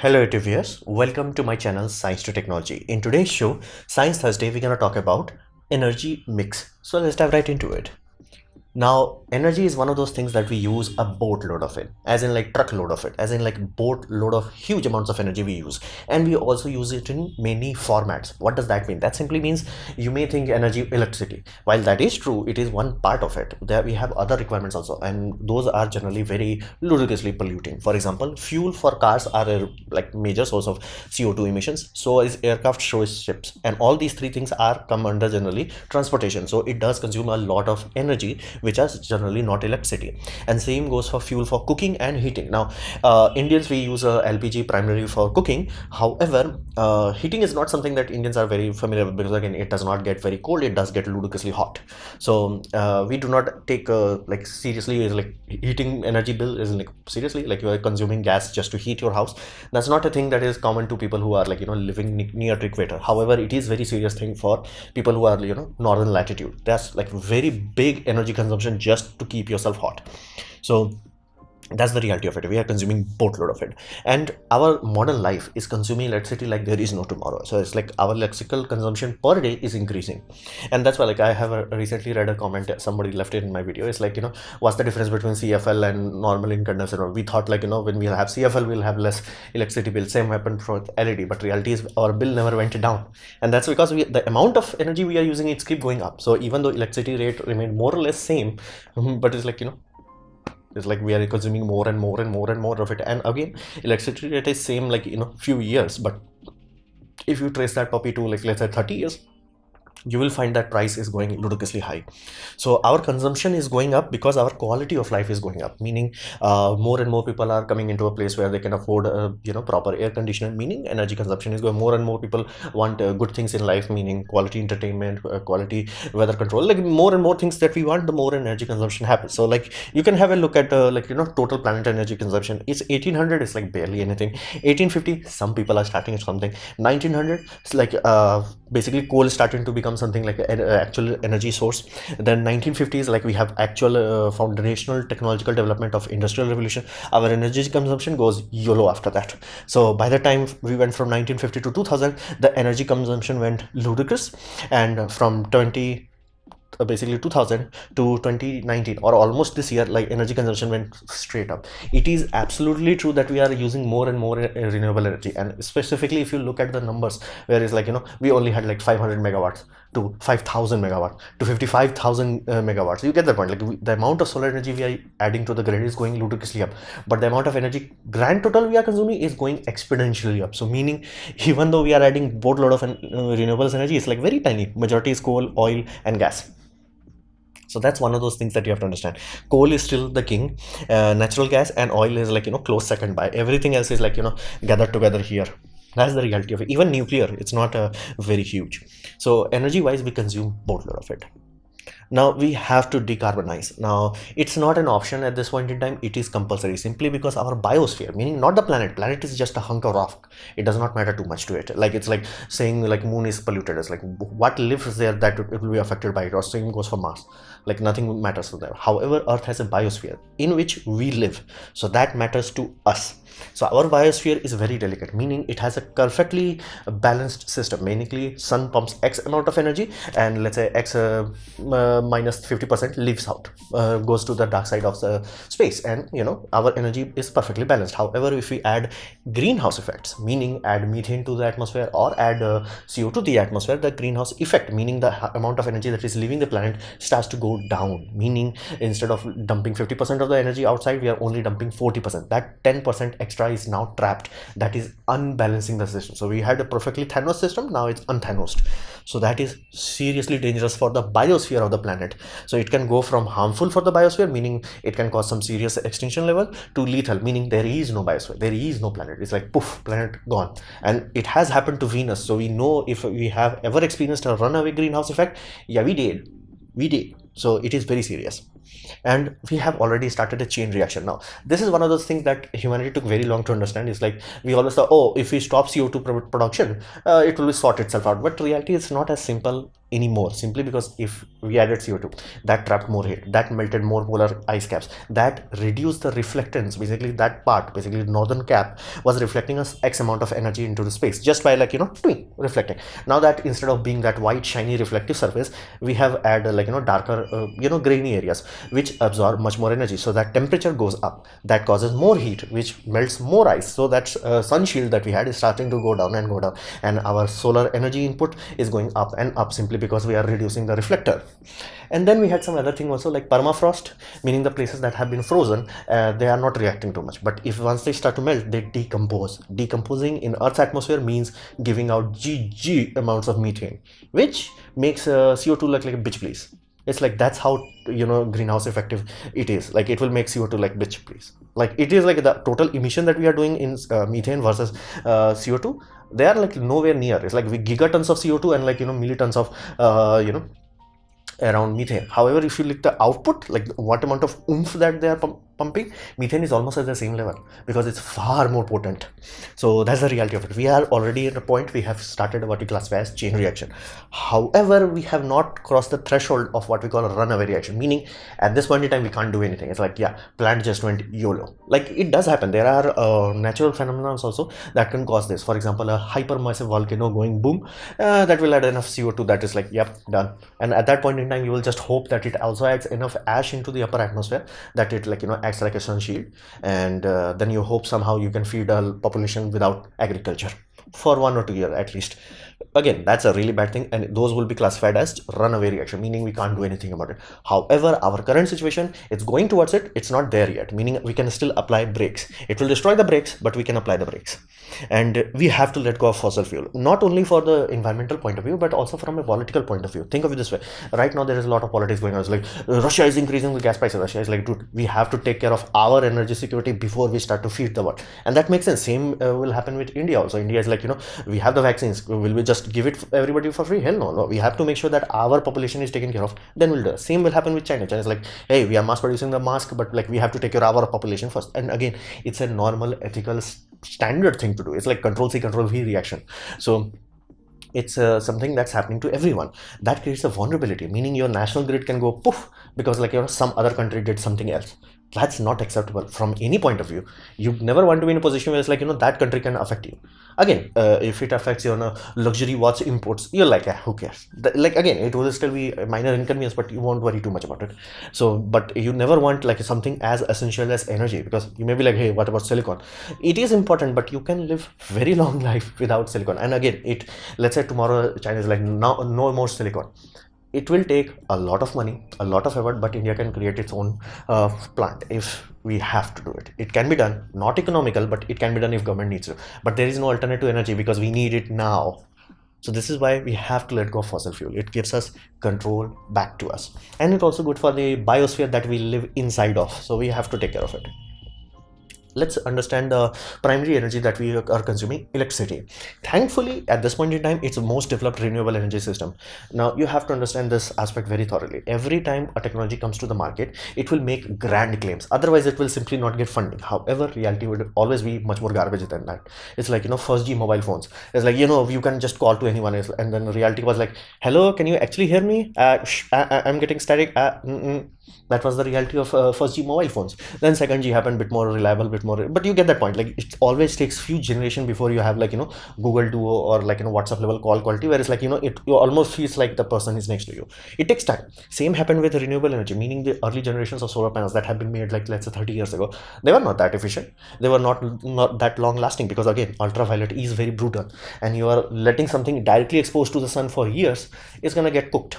Hello viewers, welcome to my channel Science to Technology. In today's show, Science Thursday, we're going to talk about energy mix. So let's dive right into it. Now, energy is one of those things that we use a boatload of it, as in like truckload of it, as in like boatload of huge amounts of energy we use. And we also use it in many formats. What does that mean? That simply means you may think energy, electricity. While that is true, it is one part of it. There we have other requirements also, and those are generally very ludicrously polluting. For example, fuel for cars are a like major source of CO2 emissions. So is aircraft, so is ships. And all these three things are come under generally transportation. So it does consume a lot of energy, which are generally not electricity. And same goes for fuel for cooking and heating. Now Indians, we use LPG primarily for cooking. However, heating is not something that Indians are very familiar with, because again, it does not get very cold, it does get ludicrously hot. So we do not take like seriously like heating energy bill is like seriously like you are consuming gas just to heat your house. That's not a thing that is common to people who are like living near the equator. However, it is very serious thing for people who are northern latitude. That's like very big energy consumption just to keep yourself hot. So that's the reality of it. We are consuming boatload of it, and our modern life is consuming electricity like there is no tomorrow. So it's like our electrical consumption per day is increasing, and that's why like I have recently read a comment somebody left it in my video. It's like what's the difference between CFL and normal incandescent? We thought like when we'll have CFL we'll have less electricity bill. Same happened for LED, but reality is our bill never went down, and that's because the amount of energy we are using, it's keep going up. So even though electricity rate remained more or less same, but it's like it's like we are consuming more and more and more and more of it. And again, electricity rate is same like few years, but if you trace that puppy to like let's say 30 years, you will find that price is going ludicrously high. So our consumption is going up because our quality of life is going up, meaning more and more people are coming into a place where they can afford proper air conditioner, meaning energy consumption is going. More and more people want good things in life, meaning quality entertainment, quality weather control. Like more and more things that we want, the more energy consumption happens. So like you can have a look at total planet energy consumption. It's 1800, it's like barely anything. 1850, some people are starting at something. 1900, it's like basically coal is starting to become something like an actual energy source. Then 1950s, like we have actual foundational technological development of industrial revolution. Our energy consumption goes YOLO after that. So by the time we went from 1950 to 2000, the energy consumption went ludicrous, and from basically 2000 to 2019, or almost this year, like energy consumption went straight up. It is absolutely true that we are using more and more renewable energy, and specifically if you look at the numbers, where it's like we only had like 500 megawatts to 5000 megawatts to 55,000 megawatts. You get the point. Like the amount of solar energy we are adding to the grid is going ludicrously up, but the amount of energy grand total we are consuming is going exponentially up. So meaning, even though we are adding boatload of renewables energy, it's like very tiny. Majority is coal, oil and gas. So that's one of those things that you have to understand. Coal is still the king, natural gas and oil is like close second by. Everything else is like gathered together here. That's the reality of it. Even nuclear, it's not very huge. So energy wise, we consume boatload of it. Now we have to decarbonize. Now it's not an option at this point in time, it is compulsory, simply because our biosphere, meaning not the planet is just a hunk of rock. It does not matter too much to it. Like it's like saying like moon is polluted. It's like what lives there that it will be affected by it, or same goes for Mars. Like nothing matters to them. However, Earth has a biosphere in which we live, so that matters to us. So our biosphere is very delicate, meaning it has a perfectly balanced system. Mainly sun pumps X amount of energy, and let's say X minus 50% leaves out, goes to the dark side of the space, and our energy is perfectly balanced. However, if we add greenhouse effects, meaning add methane to the atmosphere or add CO to the atmosphere, the greenhouse effect, meaning the amount of energy that is leaving the planet, starts to go down. Meaning instead of dumping 50% of the energy outside, we are only dumping 40%. That 10% extra is now trapped. That is unbalancing the system. So we had a perfectly Thanos system, now it's unthanosed. So that is seriously dangerous for the biosphere of the planet. So it can go from harmful for the biosphere, meaning it can cause some serious extinction level, to lethal, meaning there is no biosphere, there is no planet. It's like poof, planet gone. And it has happened to Venus. So we know, if we have ever experienced a runaway greenhouse effect, yeah, we did. So it is very serious, and we have already started a chain reaction. Now this is one of those things that humanity took very long to understand. Is like we always thought, oh, if we stop CO2 production, it will sort itself out. But reality is not as simple anymore, simply because if we added CO2, that trapped more heat, that melted more polar ice caps, that reduced the reflectance. Basically that part, basically northern cap, was reflecting us x amount of energy into the space just by doing reflecting. Now that instead of being that white shiny reflective surface, we have added darker grainy areas which absorb much more energy, so that temperature goes up, that causes more heat which melts more ice, so that sun shield that we had is starting to go down and go down, and our solar energy input is going up and up, simply because we are reducing the reflector. And then we had some other thing also, like permafrost, meaning the places that have been frozen, they are not reacting too much, but if once they start to melt, they decompose. Decomposing in Earth's atmosphere means giving out GG amounts of methane, which makes CO2 look like a bitch please. It's like that's how greenhouse effective it is. Like it will make CO2 like bitch please. Like it is like the total emission that we are doing in methane versus CO2, they are like nowhere near. It's like gigatons of CO2 and millitons of around methane. However, if you look the output, like what amount of oomph that they are pumping, methane is almost at the same level because it's far more potent. So that's the reality of it. We are already at a point, we have started what we classify as chain reaction. However, we have not crossed the threshold of what we call a runaway reaction, meaning at this point in time we can't do anything. It's like, yeah, plant just went YOLO. Like it does happen. There are natural phenomena also that can cause this. For example, a hypermassive volcano going boom, that will add enough CO2 that is like, yep, done. And at that point in time, you will just hope that it also adds enough ash into the upper atmosphere that it acts like a sun shield, and then you hope somehow you can feed a population without agriculture for 1 or 2 years at least. Again, that's a really bad thing, and those will be classified as runaway reaction, meaning we can't do anything about it. However, our current situation, it's going towards it, it's not there yet, meaning we can still apply brakes. It will destroy the brakes, but we can apply the brakes. And we have to let go of fossil fuel, not only for the environmental point of view, but also from a political point of view. Think of it this way. Right now there is a lot of politics going on. It's like Russia is increasing the gas prices. Russia is like, dude, we have to take care of our energy security before we start to feed the world. And that makes sense. Same will happen with India also. India is like, we have the vaccines, will we just give it everybody for free? Hell no. We have to make sure that our population is taken care of, then we'll do. Same will happen with China. China is like, hey, we are mass producing the mask, but like we have to take care of our population first. And again, it's a normal ethical standard thing to do. It's like control C control V reaction. So it's something that's happening to everyone. That creates a vulnerability, meaning your national grid can go poof because like some other country did something else. That's not acceptable from any point of view. You never want to be in a position where it's like that country can affect you. Again, if it affects your luxury watch imports, you're like, who cares? Like again, it will still be a minor inconvenience, but you won't worry too much about it. So but you never want like something as essential as energy, because you may be like, hey, what about silicon? It is important, but you can live very long life without silicon. And again, let's say tomorrow China is like, no more silicon. It will take a lot of money, a lot of effort, but India can create its own plant if we have to do it. It can be done, not economical, but it can be done if government needs to. But there is no alternative energy because we need it now. So this is why we have to let go of fossil fuel. It gives us control back to us. And it's also good for the biosphere that we live inside of. So we have to take care of it. Let's understand the primary energy that we are consuming, electricity. Thankfully, at this point in time, it's the most developed renewable energy system. Now, you have to understand this aspect very thoroughly. Every time a technology comes to the market, it will make grand claims. Otherwise, it will simply not get funding. However, reality would always be much more garbage than that. It's like, first G mobile phones. It's like, you can just call to anyone else. And then reality was like, hello, can you actually hear me? I'm getting static. That was the reality of first G mobile phones. Then second G happened, bit more reliable, bit more, but you get that point. Like it always takes few generations before you have like Google Duo or like WhatsApp level call quality, where it's like it almost feels like the person is next to you. It takes time. Same happened with renewable energy, meaning the early generations of solar panels that have been made like let's say 30 years ago, they were not that efficient. They were not that long lasting, because again, ultraviolet is very brutal, and you are letting something directly exposed to the sun for years, is gonna get cooked.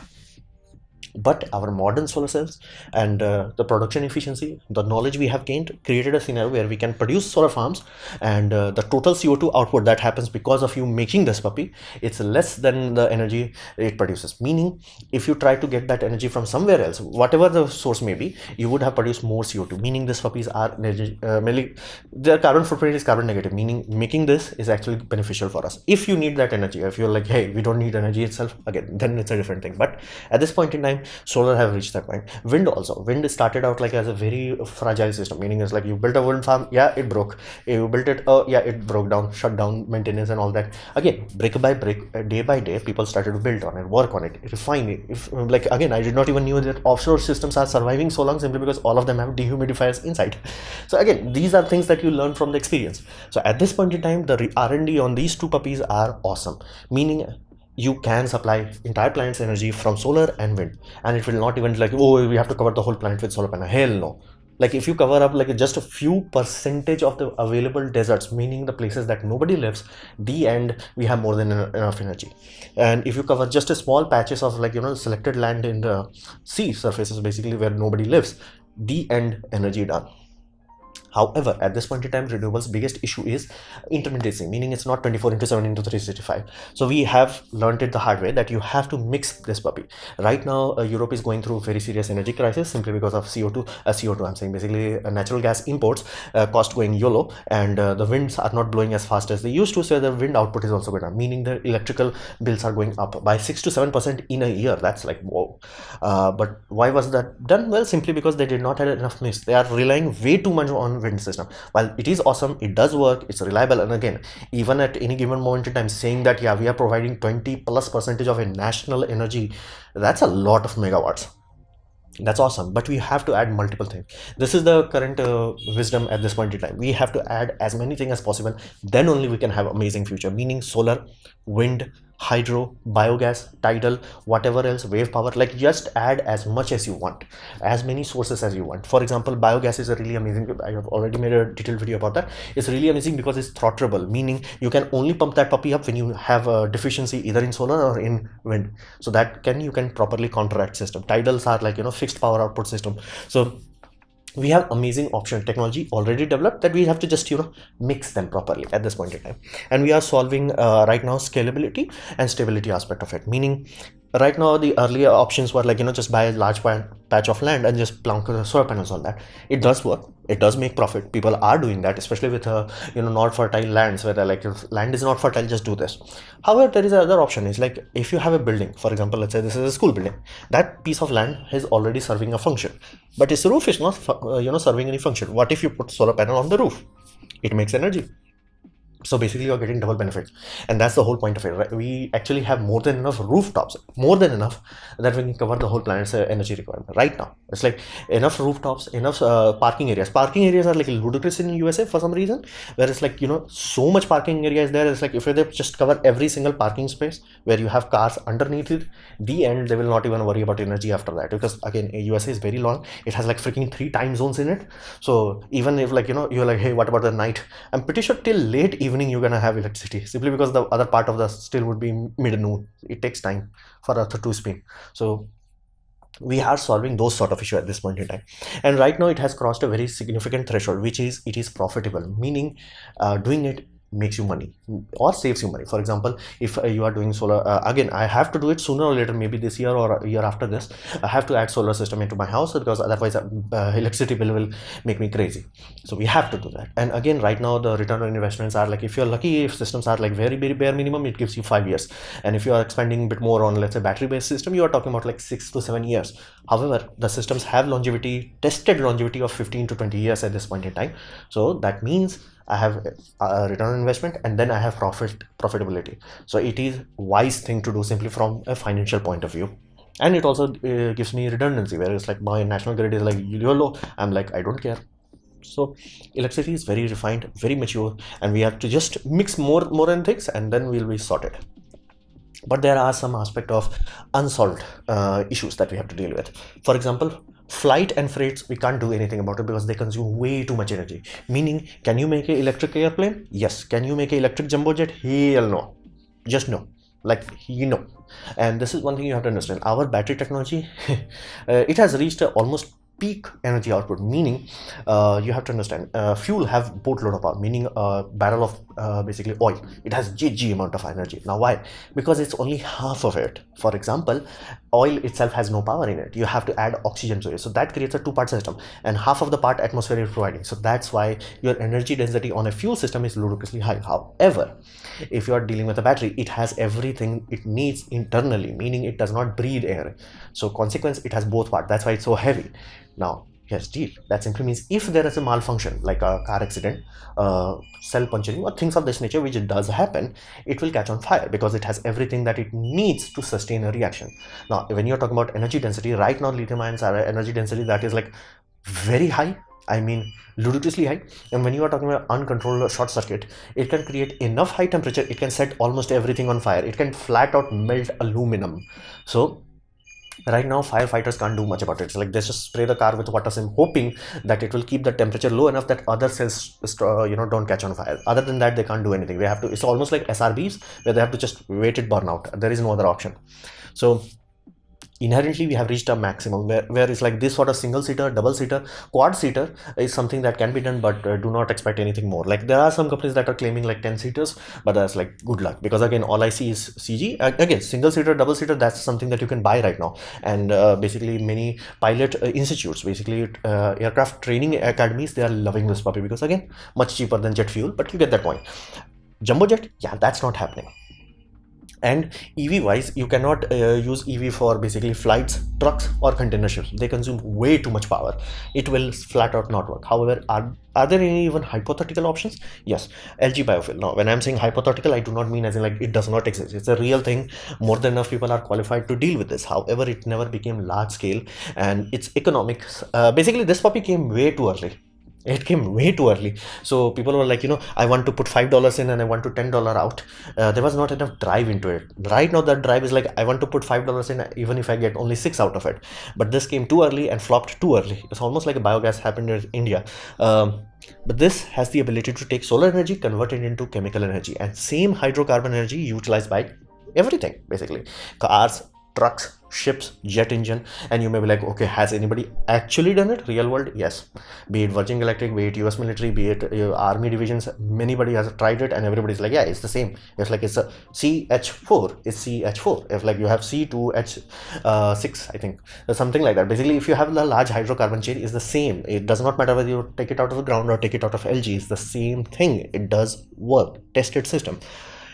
But our modern solar cells and the production efficiency, the knowledge we have gained, created a scenario where we can produce solar farms, and the total CO2 output that happens because of you making this puppy, it's less than the energy it produces. Meaning, if you try to get that energy from somewhere else, whatever the source may be, you would have produced more CO2. Meaning, these puppies are mainly, their carbon footprint is carbon negative. Meaning, making this is actually beneficial for us. If you need that energy, if you're like, hey, we don't need energy itself, again, then it's a different thing. But at this point in time, time, solar have reached that point. Wind also. Wind started out like as a very fragile system, meaning it's like you built a wind farm, yeah, it broke. You built it, yeah, it broke down, shut down, maintenance and all that. Again, brick by brick, day by day, people started to build on it, work on it, refine it. If like again, I did not even knew that offshore systems are surviving so long simply because all of them have dehumidifiers inside. So again, these are things that you learn from the experience. So at this point in time, the R&D on these two puppies are awesome, meaning you can supply entire planet's energy from solar and wind, and it will not even like, oh, we have to cover the whole planet with solar panel. Hell no. Like if you cover up like just a few percentage of the available deserts, meaning the places that nobody lives, the end we have more than enough energy. And if you cover just a small patches of like selected land in the sea surfaces, basically where nobody lives, the end energy done. However, at this point in time, renewables biggest issue is intermittency, meaning it's not 24/7 into 365. So we have learned it the hard way that you have to mix this puppy. Right now, Europe is going through very serious energy crisis simply because of CO2 I'm saying basically natural gas imports, cost going YOLO, and the winds are not blowing as fast as they used to, so the wind output is also going up, meaning the electrical bills are going up by 6 to 7% in a year. That's like, whoa. But why was that done? Well, simply because they did not have enough mix. They are relying way too much on wind system. While it is awesome, it does work, it's reliable, and again, even at any given moment in time, saying that yeah, we are providing 20+% of a national energy, that's a lot of megawatts. That's awesome, but we have to add multiple things. This is the current wisdom at this point in time. We have to add as many things as possible, then only we can have amazing future, meaning solar, wind, hydro, biogas, tidal, whatever else, wave power. Like just add as much as you want, as many sources as you want. For example, biogas is a really amazing, I have already made a detailed video about that. It's really amazing because it's throttlable, meaning you can only pump that puppy up when you have a deficiency either in solar or in wind, so that you can properly counteract system. Tidals are like fixed power output system. So we have amazing option technology already developed that we have to just mix them properly at this point in time. And we are solving right now scalability and stability aspect of it, meaning right now the earlier options were like just buy a large patch of land and just plunk solar panels on that. It does work, it does make profit, people are doing that, especially with not fertile lands where they're like, if land is not fertile, just do this. However, there is another option, is like if you have a building, for example, let's say this is a school building, that piece of land is already serving a function, but its roof is not serving any function. What if you put solar panel on the roof? It makes energy. So basically you're getting double benefits, and that's the whole point of it, right? We actually have more than enough rooftops, more than enough, that we can cover the whole planet's energy requirement right now. It's like enough rooftops, enough parking areas. Parking areas are like ludicrous in USA for some reason, where it's like so much parking area is there. It's like if they just cover every single parking space where you have cars underneath it, the end they will not even worry about energy after that, because again USA is very long, it has like freaking 3 time zones in it. So even if like you're like, hey, what about the night, I'm pretty sure till late evening you're gonna have electricity, simply because the other part of the still would be mid-noon. It takes time for Earth to spin. So we are solving those sort of issue at this point in time, and right now it has crossed a very significant threshold, which is it is profitable, meaning doing it makes you money or saves you money. For example, if you are doing solar, again I have to do it sooner or later, maybe this year or a year after this, I have to add solar system into my house, because otherwise electricity bill will make me crazy. So we have to do that. And again, right now the return on investments are like, if you're lucky, if systems are like very bare minimum, it gives you 5 years, and if you are expanding a bit more on, let's say, battery based system, you are talking about like 6 to 7 years. However, the systems have longevity, tested longevity of 15 to 20 years at this point in time. So that means I have a return on investment, and then I have profitability. So it is wise thing to do simply from a financial point of view. And it also gives me redundancy, where it's like my national grid is like YOLO, I'm like, I don't care. So electricity is very refined, very mature, and we have to just mix more and things, and then we'll be sorted. But there are some aspect of unsolved issues that we have to deal with. For example, flight and freights, we can't do anything about it because they consume way too much energy. Meaning, can you make an electric airplane? Yes. Can you make an electric jumbo jet? Hell no. Just no. Like, And this is one thing you have to understand. Our battery technology, it has reached almost peak energy output, meaning you have to understand fuel have boatload of power, meaning a barrel of basically oil, it has GG amount of energy. Now why? Because it's only half of it. For example, oil itself has no power in it, you have to add oxygen to it, so that creates a two-part system, and half of the part atmosphere is providing. So that's why your energy density on a fuel system is ludicrously high. However, if you are dealing with a battery, it has everything it needs internally, meaning it does not breathe air, so consequence it has both parts. That's why it's so heavy. Now yes, deal. That simply means if there is a malfunction like a car accident, cell puncturing or things of this nature, which does happen, it will catch on fire because it has everything that it needs to sustain a reaction. Now when you're talking about energy density, right now lithium ions are energy density that is like very high, I mean ludicrously high. And when you are talking about uncontrolled short circuit, it can create enough high temperature, it can set almost everything on fire, it can flat out melt aluminum. So right now firefighters can't do much about it. It's like they just spray the car with water sim, hoping that it will keep the temperature low enough that other cells don't catch on fire. Other than that, they can't do anything. They have to, it's almost like SRBs where they have to just wait it burn out. There is no other option. So inherently we have reached a maximum where it's like this sort of single seater, double seater, quad seater is something that can be done, but do not expect anything more. Like there are some companies that are claiming like 10 seaters, but that's like good luck, because again all I see is CG. Again, single seater, double seater, that's something that you can buy right now. And basically many pilot institutes, basically aircraft training academies, they are loving this puppy because again much cheaper than jet fuel, but you get that point. Jumbo jet, yeah, that's not happening. And EV wise, you cannot use EV for basically flights, trucks or container ships. They consume way too much power. It will flat out not work. However, are there any even hypothetical options? Yes, LG biofuel. Now when I'm saying hypothetical, I do not mean as in like it does not exist. It's a real thing. More than enough people are qualified to deal with this. However, it never became large scale, and its economics, basically this puppy came way too early. It came way too early. So people were like, I want to put $5 in and I want to $10 out. There was not enough drive into it. Right now that drive is like, I want to put $5 in even if I get only 6 out of it. But this came too early and flopped too early. It's almost like a biogas happened in India. But this has the ability to take solar energy, convert it into chemical energy, and same hydrocarbon energy utilized by everything, basically cars, trucks, ships, jet engine. And you may be like, okay, has anybody actually done it real world? Yes, be it Virgin Galactic, be it US military, be it army divisions, anybody has tried it and everybody's like, yeah, it's the same. It's like it's a CH4, it's CH4. If like you have C2H6, I think something like that. Basically if you have the large hydrocarbon chain, is the same. It does not matter whether you take it out of the ground or take it out of LG, it's the same thing. It does work, tested system.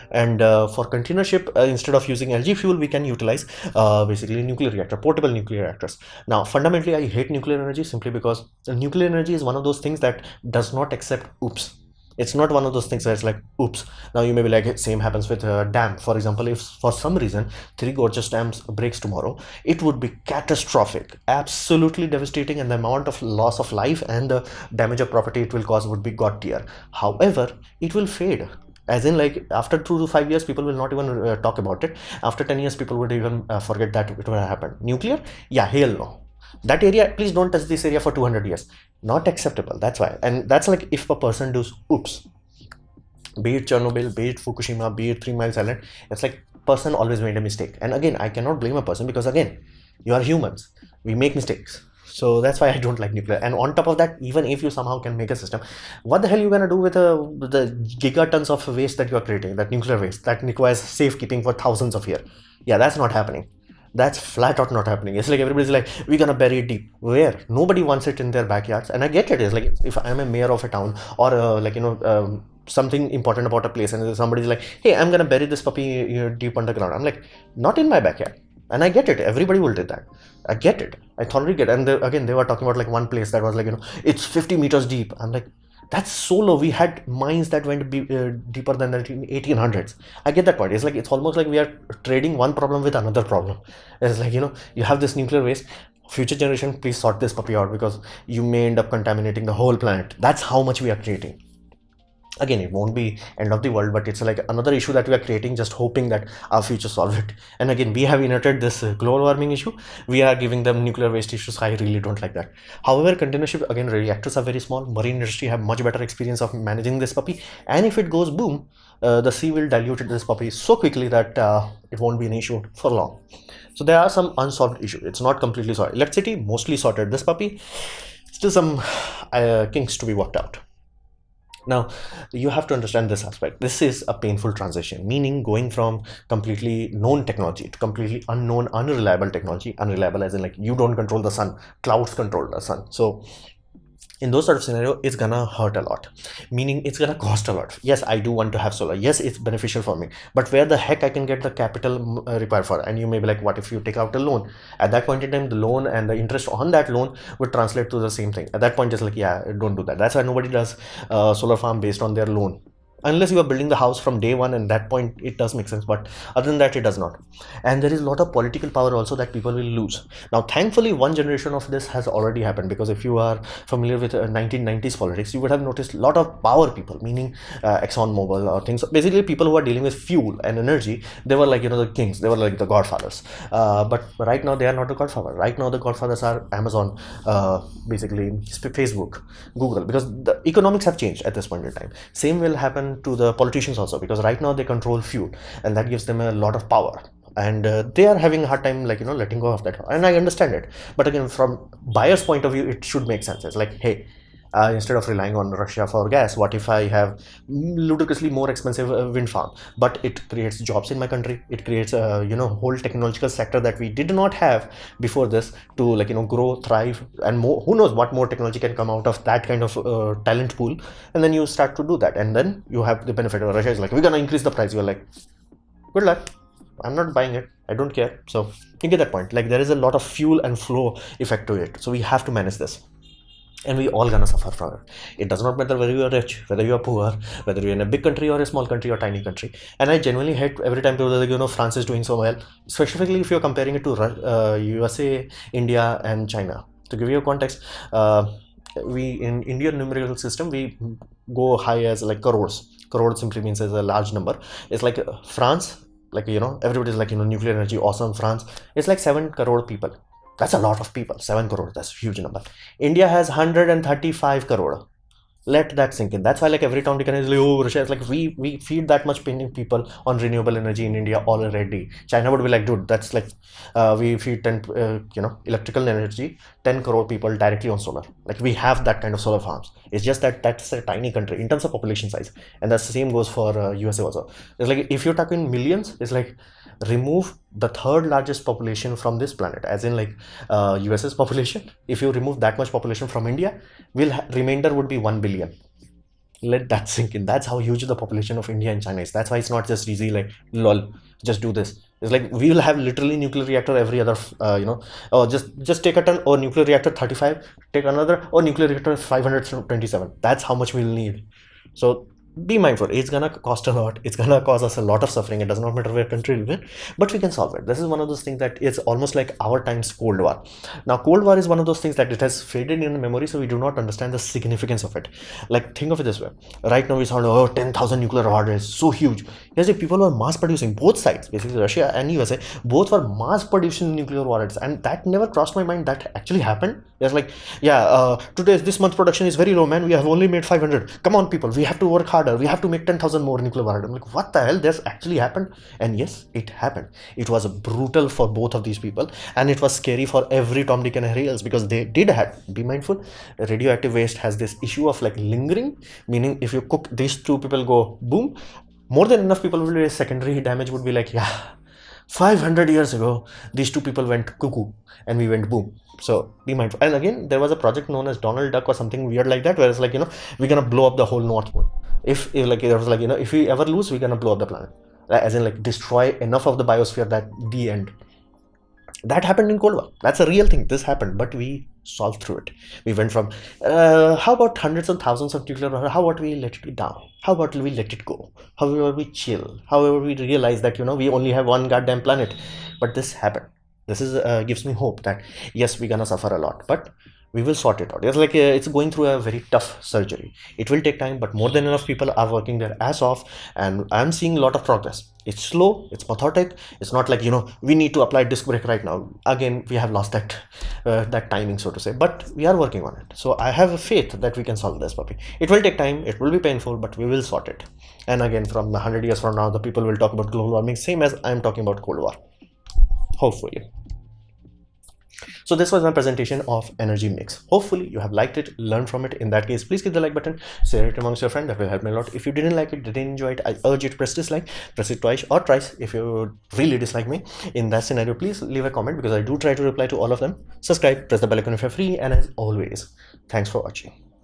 And for container ship, instead of using LG fuel, we can utilize basically nuclear reactor, portable nuclear reactors. Now fundamentally I hate nuclear energy simply because nuclear energy is one of those things that does not accept oops. It's not one of those things that's like oops. Now you may be like, same happens with dam. For example, if for some reason Three Gorges dams breaks tomorrow, it would be catastrophic, absolutely devastating, and the amount of loss of life and the damage of property it will cause would be god tier. However, it will fade, as in like after 2 to 5 years people will not even talk about it. After 10 years people would even forget that it would have happened. Nuclear, yeah, hell no. That area, please don't touch this area for 200 years. Not acceptable. That's why. And that's like if a person does oops, be it Chernobyl, be it Fukushima, be it 3 Miles Island, it's like person always made a mistake. And again, I cannot blame a person because again, you are humans, we make mistakes. So that's why I don't like nuclear. And on top of that, even if you somehow can make a system, what the hell are you gonna do with the gigatons of waste that you are creating, that nuclear waste that requires safekeeping for thousands of years? Yeah, that's not happening. That's flat out not happening. It's like everybody's like, we're gonna bury it deep. Where? Nobody wants it in their backyards. And I get it. It's like if I'm a mayor of a town or something important about a place, and somebody's like, hey, I'm gonna bury this puppy deep underground. I'm like, not in my backyard. And I get it. Everybody will do that. I get it. I thoroughly get it. And again, they were talking about like one place that was like, it's 50 meters deep. I'm like, that's so low. We had mines that went deeper than the 1800s. I get that point. It's like, it's almost like we are trading one problem with another problem. It's like, you have this nuclear waste. Future generation, please sort this puppy out because you may end up contaminating the whole planet. That's how much we are creating. Again, it won't be end of the world, but it's like another issue that we are creating, just hoping that our future solve it. And again, we have inherited this global warming issue. We are giving them nuclear waste issues. I really don't like that. However, container ship, again, reactors are very small. Marine industry have much better experience of managing this puppy. And if it goes boom, the sea will dilute this puppy so quickly that it won't be an issue for long. So there are some unsolved issues. It's not completely sorted. Electricity mostly sorted. This puppy, still some kinks to be worked out. Now, you have to understand this aspect. This is a painful transition, meaning going from completely known technology to completely unknown, unreliable technology. Unreliable as in like you don't control the sun, clouds control the sun. So in those sort of scenario, it's gonna hurt a lot, meaning it's gonna cost a lot. Yes, I do want to have solar. Yes, it's beneficial for me, but where the heck I can get the capital required for? And you may be like, what if you take out a loan? At that point in time, the loan and the interest on that loan would translate to the same thing. At that point, just like, yeah, don't do that. That's why nobody does solar farm based on their loan, unless you are building the house from day one. And that point it does make sense, but other than that it does not. And there is a lot of political power also that people will lose. Now thankfully one generation of this has already happened, because if you are familiar with 1990s politics, you would have noticed a lot of power people, meaning Exxon Mobil or things, basically people who are dealing with fuel and energy. They were like, the kings, they were like the godfathers. But right now they are not the godfather. Right now the godfathers are Amazon, basically Facebook, Google, because the economics have changed at this point in time. Same will happen to the politicians also, because right now they control fuel and that gives them a lot of power, and they are having a hard time letting go of that. And I understand it, but again, from buyer's point of view, it should make sense. It's like, hey, instead of relying on Russia for gas, what if I have ludicrously more expensive wind farm, but it creates jobs in my country. It creates a whole technological sector that we did not have before this to grow, thrive, and more. Who knows what more technology can come out of that kind of talent pool. And then you start to do that, and then you have the benefit of Russia is like, we're gonna increase the price. You're like, good luck, I'm not buying it, I don't care. So you get that point. Like, there is a lot of fuel and flow effect to it, so we have to manage this, and we all gonna suffer from it. It does not matter whether you are rich, whether you are poor, whether you're in a big country or a small country or tiny country. And I genuinely hate every time people are like, France is doing so well, specifically if you're comparing it to USA, India and China. To give you a context, we in Indian numerical system, we go high as like crores. Crore simply means as a large number. It's like France, like everybody's like nuclear energy, awesome. France, it's like 7 crore people. That's a lot of people. 7 crore, that's a huge number. India has 135 crore. Let that sink in. That's why like every town is like, oh, Russia is like, we feed that much people on renewable energy in India already. China would be like, dude, that's like we feed 10 electrical energy 10 crore people directly on solar. Like, we have that kind of solar farms. It's just that that's a tiny country in terms of population size, and that's the same goes for USA also. It's like, if you're talking millions, it's like remove the third largest population from this planet, as in like US's population. If you remove that much population from India, remainder would be 1 billion. Let that sink in. That's how huge the population of India and China is. That's why it's not just easy like, lol, just do this. It's like, we will have literally nuclear reactor every other or just take a ton, or nuclear reactor 35, take another, or nuclear reactor 527. That's how much we'll need. So be mindful. It's gonna cost a lot, it's gonna cause us a lot of suffering. It does not matter where country we live in, but we can solve it. This is one of those things that is almost like our time's Cold War. Now Cold War is one of those things that it has faded in memory, so we do not understand the significance of it. Like, think of it this way. Right now we sound, oh, 10,000 nuclear warheads, so huge. Yes, if people were mass producing, both sides, basically Russia and USA, both were mass producing nuclear warheads, and that never crossed my mind that actually happened. It's like, yeah, this month production is very low, man, we have only made 500. Come on people, we have to work harder, we have to make 10,000 more nuclear warheads. I'm like, what the hell, this actually happened? And yes, it happened. It was brutal for both of these people, and it was scary for every Tom, Dick and Harry else, because they did have, be mindful, radioactive waste has this issue of like lingering, meaning if you cook, these two people go boom, more than enough people will be, secondary damage would be like, yeah, 500 years ago these two people went cuckoo and we went boom. So be mindful. And again, there was a project known as Donald Duck or something weird like that, where it's like, we're gonna blow up the whole North Pole. If like, there was like, if we ever lose, we're gonna blow up the planet, as in like destroy enough of the biosphere that the end. That happened in Cold War. That's a real thing. This happened, but we solved through it. We went from how about hundreds and thousands of nuclear warheads? How about we let it down? How about we let it go? However we chill? However we realize that we only have one goddamn planet. But this happened. This is gives me hope that yes, we're gonna suffer a lot, but we will sort it out. It's like it's going through a very tough surgery. It will take time, but more than enough people are working their ass off, and I'm seeing a lot of progress. It's slow, it's methodic. It's not like we need to apply disc brake right now. Again, we have lost that timing, so to say, but we are working on it. So I have a faith that we can solve this puppy. It will take time, it will be painful, but we will sort it. And again, from 100 years from now, the people will talk about global warming same as I'm talking about Cold War, hopefully. So this was my presentation of energy mix. Hopefully you have liked it, learned from it. In that case, please hit the like button, share it amongst your friends. That will help me a lot. If you didn't like it, didn't enjoy it, I urge you to press dislike, press it twice or thrice if you really dislike me. In that scenario, please leave a comment because I do try to reply to all of them. Subscribe, press the bell icon if you're free, and as always, thanks for watching.